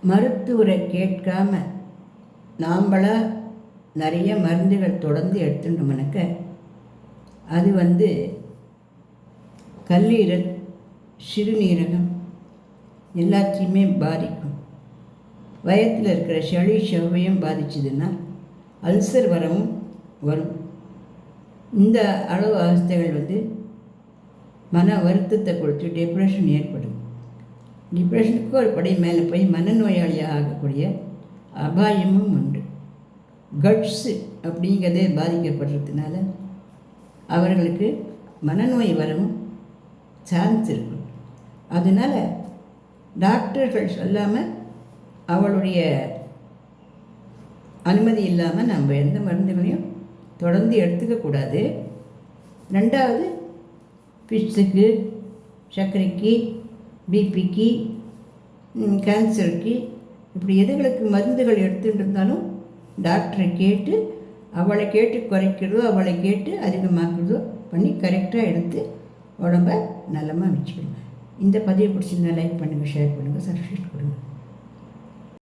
மருத்துவரை கேட்காம நாம்பளா நிறைய மருந்துகள் தொடர்ந்து எடுத்துட்டோம்னாக்க அது கல்லீரல், சிறுநீரகம் எல்லாத்தையுமே பாதிக்கும். வயத்தில் இருக்கிற செவையும் பாதிச்சதுன்னா அல்சர் வரும். இந்த அளவு அவஸ்தைகள் மன வருத்தத்தை கொடுத்து டிப்ரெஷன் ஏற்படும். டிப்ரெஷனுக்கு ஒரு படி மேலே போய் மனநோயாளியாக ஆகக்கூடிய அபாயமும் உண்டு. கட்ஸு அப்படிங்கிறதே பாதிக்கப்படுறதுனால அவர்களுக்கு மனநோய் வரவும் சான்ஸ் இருக்கும். அதனால் டாக்டர்கள் சொல்லாமல் அவளுடைய அனுமதி இல்லாமல் நம்ம எந்த மருந்துகளையும் தொடர்ந்து எடுத்துக்கக்கூடாது. ரெண்டாவது, பிக்ஸுக்கு, சர்க்கரைக்கு, பிபிக்கு, கேன்சருக்கு, இப்படி எதுகளுக்கு மருந்துகள் எடுத்துகிட்டு இருந்தாலும் டாக்டரை கேட்டு, அவளை கேட்டு குறைக்கிறதோ அவளை கேட்டு அதிகமாக்குறதோ பண்ணி கரெக்டாக எடுத்து உடம்ப நலமாக வச்சுக்கணும். இந்த பதிவை பிடிச்சிருந்தா லைக் பண்ணுங்கள், ஷேர் பண்ணுங்கள், சப்ஸ்கிரைப் கொடுங்க.